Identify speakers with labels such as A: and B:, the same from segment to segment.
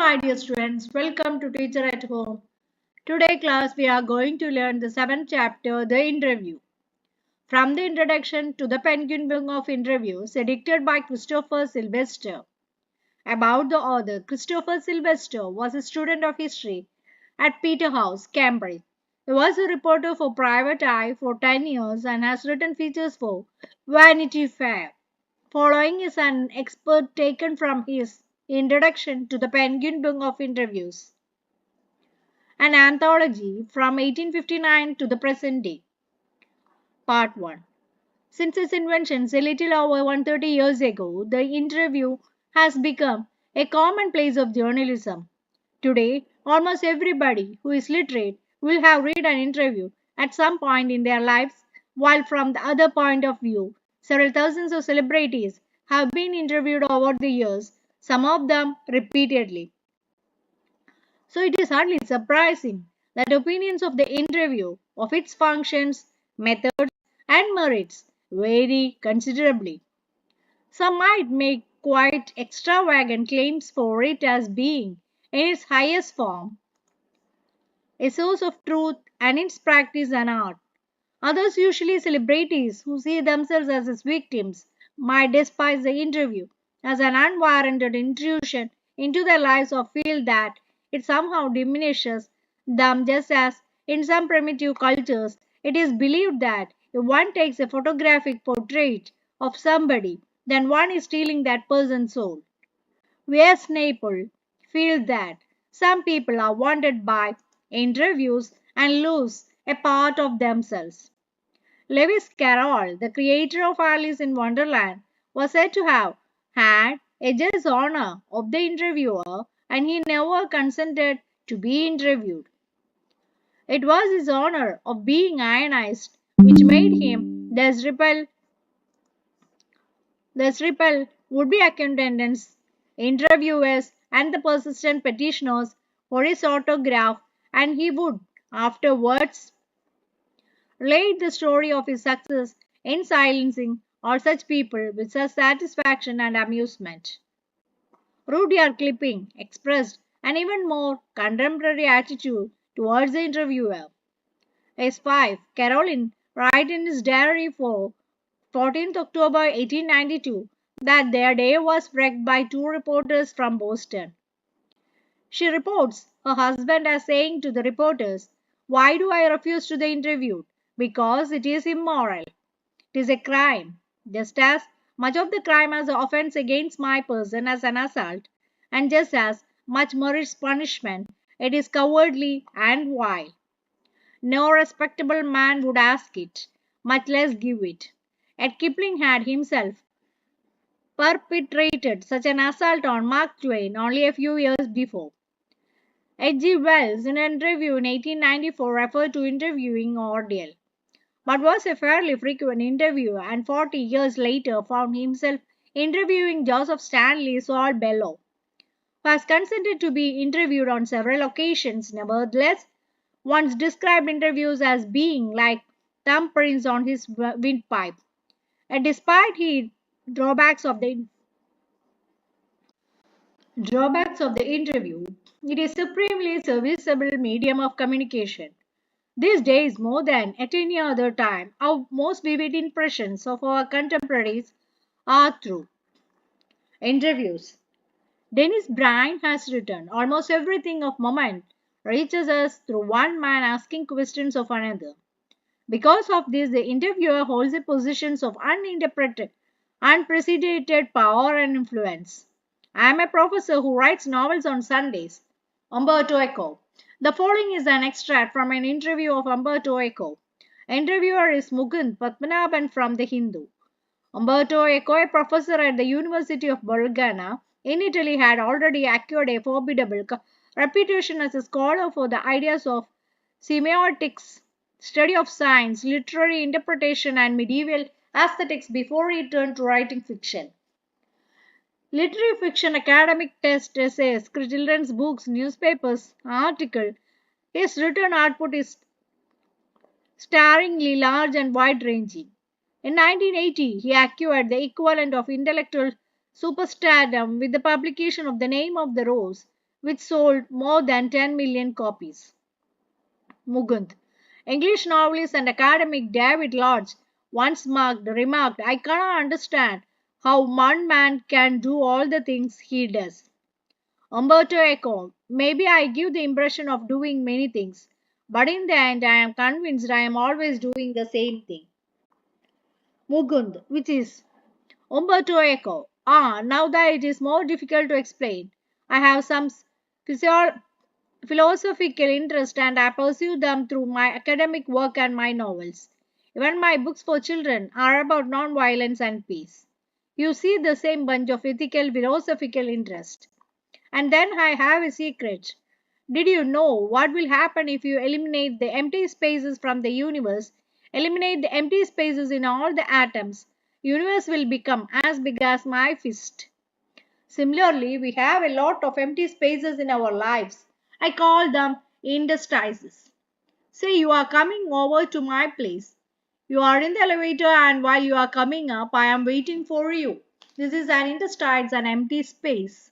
A: my dear students, welcome to Teacher at Home. Today class we are going to learn the 7th chapter, the interview. From the introduction to the Penguin Book of Interviews, edited by Christopher Sylvester. About the author, Christopher Sylvester was a student of history at Peterhouse, Cambridge. He was a reporter for Private Eye for 10 years and has written features for Vanity Fair. Following is an expert taken from his introduction to the Penguin Book of Interviews, an anthology from 1859 to the present day. Part 1. Since its invention a little over 130 years ago, the interview has become a commonplace of journalism. Today, almost everybody who is literate will have read an interview at some point in their lives, while from the other point of view, several thousands of celebrities have been interviewed over the years, some of them repeatedly. So it is hardly surprising that opinions of the interview, of its functions, methods, and merits vary considerably. Some might make quite extravagant claims for it as being, in its highest form, a source of truth and its practice an art. Others, usually celebrities who see themselves as its victims, might despise the interview as an unwarranted intrusion into their lives or feel that it somehow diminishes them, just as in some primitive cultures it is believed that if one takes a photographic portrait of somebody, then one is stealing that person's soul. Whereas Snapple feels that some people are wanted by interviews and lose a part of themselves. Lewis Carroll, the creator of Alice in Wonderland, was said to have had a jealous honor of the interviewer and he never consented to be interviewed. It was his honor of being ionized which made him thus repel would-be accountants, interviewers, and the persistent petitioners for his autograph, and he would afterwards relate the story of his success in silencing all such people with such satisfaction and amusement. Rudyard Kipling expressed an even more contemporary attitude towards the interviewer. His wife, Caroline, writes in his diary for 14th October 1892 that their day was wrecked by two reporters from Boston. She reports her husband as saying to the reporters, "Why do I refuse to the interview? Because it is immoral. It is a crime, just as much of the crime as the offense against my person as an assault, and just as much merits punishment. It is cowardly and vile. No respectable man would ask it, much less give it." Yet Kipling had himself perpetrated such an assault on Mark Twain only a few years before. H. G. Wells, in an interview in 1894, referred to interviewing ordeal, but was a fairly frequent interviewer and 40 years later found himself interviewing Joseph Stanley Saul Bellow, who has consented to be interviewed on several occasions. Nevertheless, once described interviews as being like thumbprints on his windpipe. And despite the drawbacks of the drawbacks of the interview, it is supremely serviceable medium of communication. These days, more than at any other time, our most vivid impressions of our contemporaries are through interviews. Dennis Bryan has written, "Almost everything of moment reaches us through one man asking questions of another. Because of this, the interviewer holds a position of uninterpreted, unprecedented power and influence. I am a professor who writes novels on Sundays." Umberto Eco. The following is an extract from an interview of Umberto Eco. Interviewer is Mukund Padmanabhan from The Hindu. Umberto Eco, a professor at the University of Bologna in Italy, had already acquired a formidable reputation as a scholar for the ideas of semiotics, study of science, literary interpretation, and medieval aesthetics before he turned to writing fiction. Literary fiction, academic text essays, children's books, newspapers, articles. His written output is staringly large and wide-ranging. In 1980, he acquired the equivalent of intellectual superstardom with the publication of The Name of the Rose, which sold more than 10 million copies. Mugund. English novelist and academic David Lodge once remarked, I cannot understand how one man can do all the things he does. Umberto Eco, maybe I give the impression of doing many things, but in the end I am convinced I am always doing the same thing. Mugund, which is Umberto Eco. Now that it is more difficult to explain, I have some physio- philosophical interest and I pursue them through my academic work and my novels. Even my books for children are about non-violence and peace. You see the same bunch of ethical philosophical interest. And then I have a secret. Did you know what will happen if you eliminate the empty spaces from the universe? Eliminate the empty spaces in all the atoms. Universe will become as big as my fist. Similarly, we have a lot of empty spaces in our lives. I call them interstices. Say you are coming over to my place. You are in the elevator, and while you are coming up, I am waiting for you. This is an interstice, an empty space.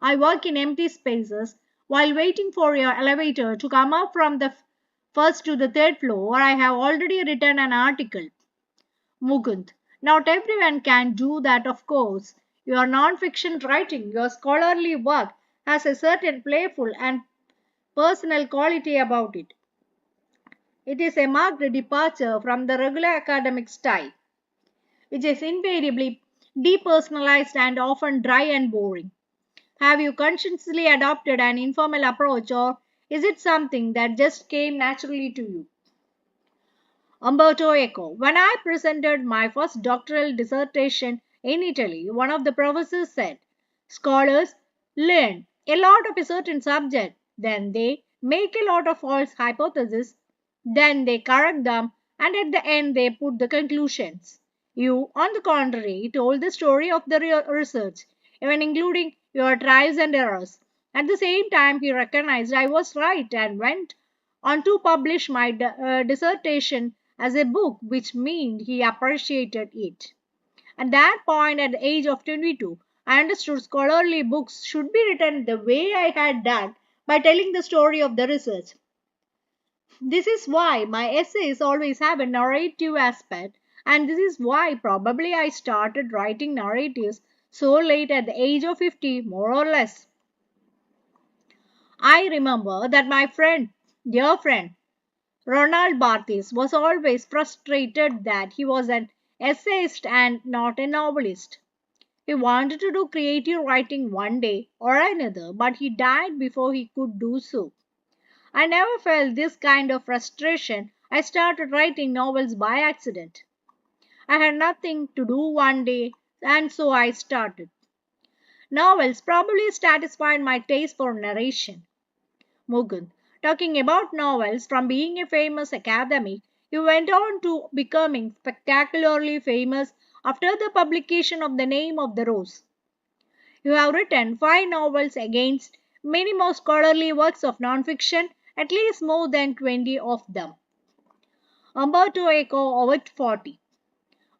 A: I work in empty spaces while waiting for your elevator to come up from the first to the third floor. I have already written an article. Mukund. Not everyone can do that, of course. Your non-fiction writing, your scholarly work has a certain playful and personal quality about it. It is a marked departure from the regular academic style, which is invariably depersonalized and often dry and boring. Have you consciously adopted an informal approach, or is it something that just came naturally to you? Umberto Eco. When I presented my first doctoral dissertation in Italy, one of the professors said, scholars learn a lot of a certain subject, then they make a lot of false hypotheses, then they correct them, and at the end they put the conclusions. You, on the contrary, told the story of the research, even including your trials and errors. At the same time, he recognized I was right and went on to publish my dissertation as a book, which meant he appreciated it. At that point, at the age of 22, I understood scholarly books should be written the way I had done by telling the story of the research. This is why my essays always have a narrative aspect, and this is why probably I started writing narratives so late at the age of 50, more or less. I remember that my dear friend, Ronald Barthes was always frustrated that he was an essayist and not a novelist. He wanted to do creative writing one day or another, but he died before he could do so. I never felt this kind of frustration. I started writing novels by accident. I had nothing to do one day, and so I started. Novels probably satisfied my taste for narration. Mugun. Talking about novels, from being a famous academic, you went on to becoming spectacularly famous after the publication of The Name of the Rose. You have written 5 novels against many more scholarly works of non-fiction, at least more than 20 of them. Umberto Eco over 40.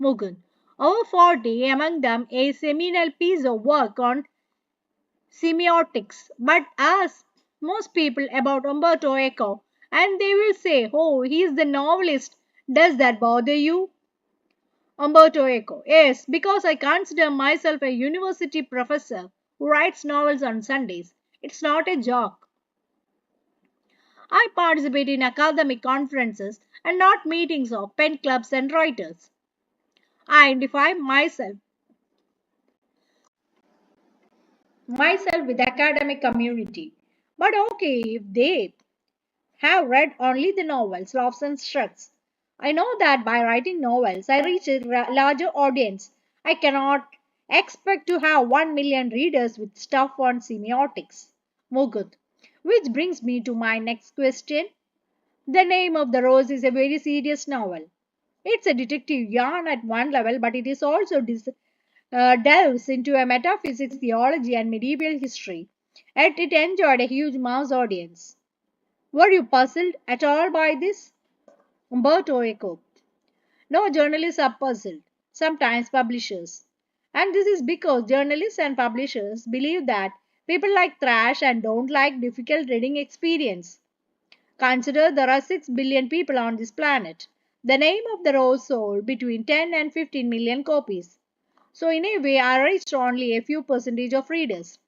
A: Mugun. Over 40, among them a seminal piece of work on semiotics. But ask most people about Umberto Eco, and they will say, oh, he is the novelist. Does that bother you? Umberto Eco. Yes, because I consider myself a university professor who writes novels on Sundays. It's not a joke. I participate in academic conferences and not meetings of pen clubs and writers. I identify myself with the academic community. But okay, if they have read only the novels, Lawson shrugs. I know that by writing novels, I reach a larger audience. I cannot expect to have 1 million readers with stuff on semiotics. Mugut. Which brings me to my next question. The Name of the Rose is a very serious novel. It's a detective yarn at one level, but it is also delves into a metaphysics, theology, and medieval history. Yet it enjoyed a huge mass audience. Were you puzzled at all by this? Umberto Eco. No, journalists are puzzled, sometimes publishers. And this is because journalists and publishers believe that People like trash and don't like difficult reading experience. Consider there are 6 billion people on this planet. The name of the rose sold between 10 and 15 million copies. So in a way, I reached only a few percentage of readers.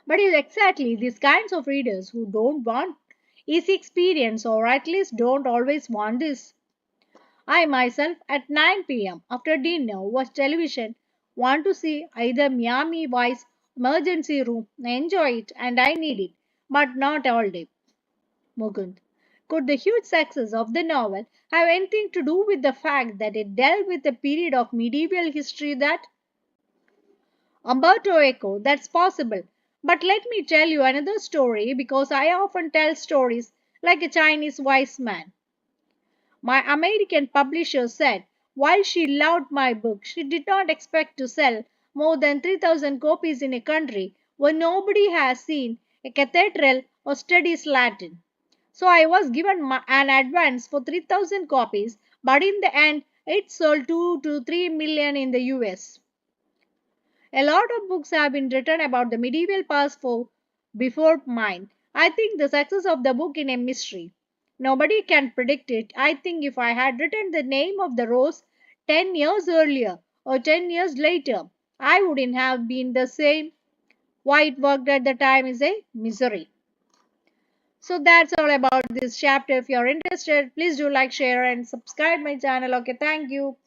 A: But it's exactly these kinds of readers who don't want easy experience or at least don't always want this. I myself at 9 p.m. after dinner watch television, want to see either Miami Vice emergency room, enjoy it and I need it, but not all day. Mukund. Could the huge success of the novel have anything to do with the fact that it dealt with a period of medieval history that Umberto Eco, that's possible. But let me tell you another story because I often tell stories like a Chinese wise man. My American publisher said while she loved my book, she did not expect to sell more than 3,000 copies in a country where nobody has seen a cathedral or studies Latin. So I was given an advance for 3,000 copies, but in the end, it sold 2 to 3 million in the US. A lot of books have been written about the medieval past for before mine. I think the success of the book in a mystery. Nobody can predict it. I think if I had written the name of the rose 10 years earlier or 10 years later, I wouldn't have been the same. Why it worked at the time is a misery. So that's all about this chapter. If you're interested, please do like, share, and subscribe my channel. Okay, thank you.